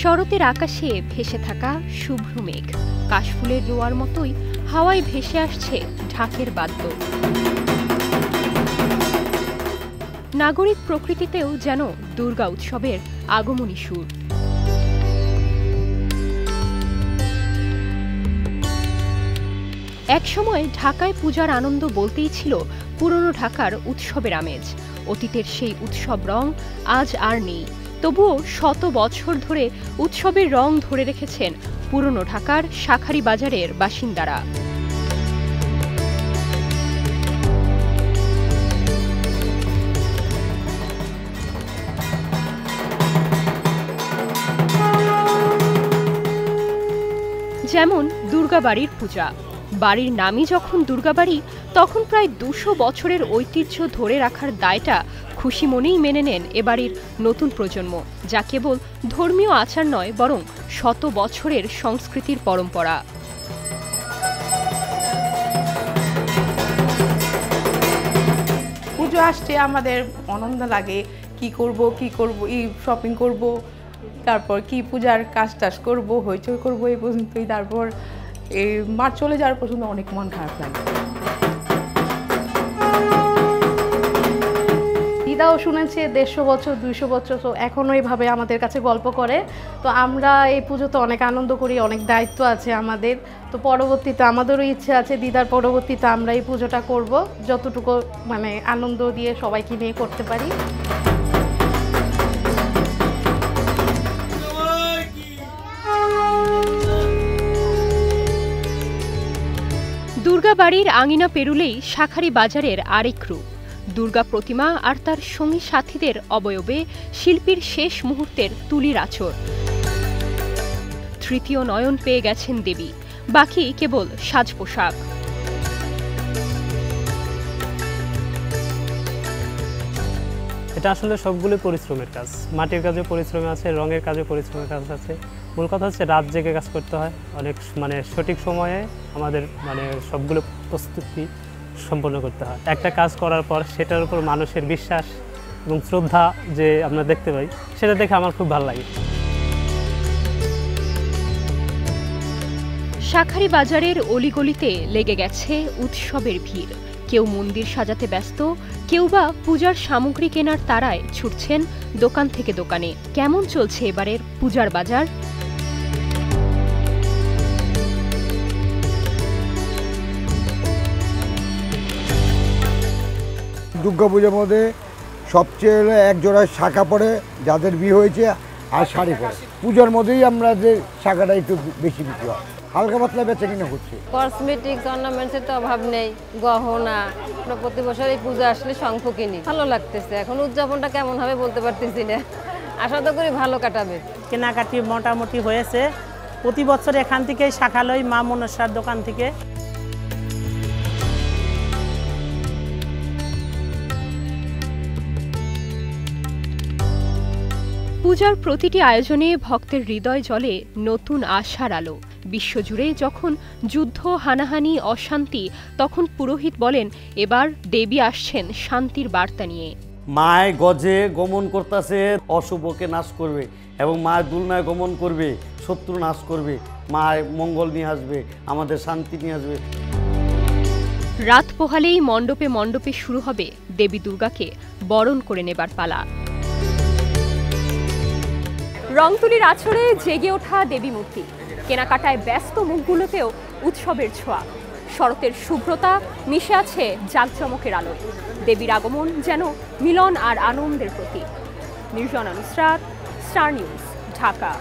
শরতের আকাশে ভেসে থাকা শুভ্র মেঘ, কাশফুলের রোয়ার মতোই হাওয়ায় ভেসে আসছে ঢাকের বাদ্য। নাগরিক প্রকৃতিতেও যেন দুর্গা উৎসবের আগমনী সুর। একসময় ঢাকায় পূজার আনন্দ বলতেই ছিল পুরনো ঢাকার উৎসবের আমেজ। অতীতের সেই উৎসব রং আজ আর নেই, তবুও শত বছর ধরে উৎসবের রং ধরে রেখেছেন পুরনো ঢাকার শাঁখারী বাজারের বাসিন্দারা। যেমন দুর্গাবাড়ির পূজা। বাড়ির নামই যখন দুর্গাবাড়ি, তখন প্রায় ২০০ বছরের ঐতিহ্য ধরে রাখার দায়টা খুশি মনেই মেনে নেন এবাড়ির নতুন প্রজন্ম, যা কেবল ধর্মীয় আচার নয়, বরং শত বছরের সংস্কৃতির পরম্পরা। পুজো আসছে, আমাদের আনন্দ লাগে। কি করব এই শপিং করব, তারপর কি পূজার কাজ টাজ করবো, হইচই করবো, এই পর্যন্তই। তারপর এই মাঠ চলে যাওয়ার পর্যন্ত অনেক মন খারাপ লাগে। দিদাও শুনেছে 150 বছর 200 বছর, তো এখনও এইভাবে আমাদের কাছে গল্প করে। তো আমরা এই পুজোতে অনেক আনন্দ করি, অনেক দায়িত্ব আছে আমাদের। তো পরবর্তীতে আমাদেরও ইচ্ছে আছে দিদার পরবর্তীতে আমরা এই পুজোটা করব, যতটুকু মানে আনন্দ দিয়ে সবাইকে নিয়ে করতে পারি। দুর্গাবাড়ির আঙিনা পেরুলেই শাঁখারী বাজারের আরেক রূপ। দুর্গা প্রতিমা আর তার সঙ্গী সাথীদের অবয়বে শিল্পীর শেষ মুহূর্তের তুলির আঁচড়। তৃতীয় নয়ন পেয়ে গেছেন দেবী, বাকি কেবল সাজ পোশাক। এটা আসলে সবগুলো পরিশ্রমের কাজ। মাটির কাজে পরিশ্রম আছে, রঙের কাজে পরিশ্রমের কাজ আছে। মূল কথা হচ্ছে রাত জেগে কাজ করতে হয়, অনেক সঠিক সময়ে আমাদের সবগুলো প্রস্তুতি সম্পন্ন করতে হয়। একটা কাজ করার পর সেটার উপর মানুষের বিশ্বাস এবং শ্রদ্ধা যে আমরা দেখতে পাই, সেটা দেখে আমার খুব ভালো লাগে। শাঁখারী বাজারের অলিগলিতে লেগে গেছে উৎসবের ভিড়। কেউ মন্দির সাজাতে ব্যস্ত, কেউ বা পূজার সামগ্রী কেনার তাড়ায় ছুটছেন দোকান থেকে দোকানে। কেমন চলছে এবারের পূজার বাজার? দুর্গাপূজার মধ্যে সবচেয়ে হলো একজোড়া শাঁখা পরে যাদের বিয়ে হয়েছে, আর শাড়ি পরে। পূজার মধ্যেই আমরা যে শাঁখাটা একটু বেশি বিক্রি হয়, হালকা পাতলা বেচা কিনা হচ্ছে। কসমেটিক্স অর্নামেন্টসের তো অভাব নেই, গহনা। আমরা প্রতি বছর এই পূজা আসলে শঙ্খ কিনি, ভালো লাগতেছে। এখন উদযাপনটা কেমন হবে বলতে পারতেছি না, আশা তো করি ভালো কাটাবে। কেনাকাটি মোটামুটি হয়েছে। প্রতি বছর এখান থেকেই শাঁখা লই, মা মনসার দোকান থেকে। পূজার প্রতিটি আয়োজনে ভক্তের হৃদয় জ্বলে নতুন আশার আলো। বিশ্বজুড়ে যখন যুদ্ধ, হানাহানি, অশান্তি, তখন পুরোহিত বলেন এবার দেবী আসছেন শান্তির বার্তা নিয়ে। মায় গজে গমন করতেছে, অশুভকে নাশ করবে, এবং মায়ের দুলনায় গমন করবে, শত্রু নাশ করবে, মায়ের মঙ্গল নিয়ে আসবে, আমাদের শান্তি নিয়ে আসবে। রাত পোহালেই মণ্ডপে মণ্ডপে শুরু হবে দেবী দুর্গাকে বরণ করে নেবার পালা। রংতুলির আছড়ে জেগে ওঠা দেবী মূর্তি, কেনাকাটায় ব্যস্ত মুখগুলোতেও উৎসবের ছোঁয়া। শরতের শুভ্রতা মিশে আছে জাঁকজমকের আলো। দেবীর আগমন যেন মিলন আর আনন্দের প্রতীক। Nirjana Nusrat, star news, Dhaka.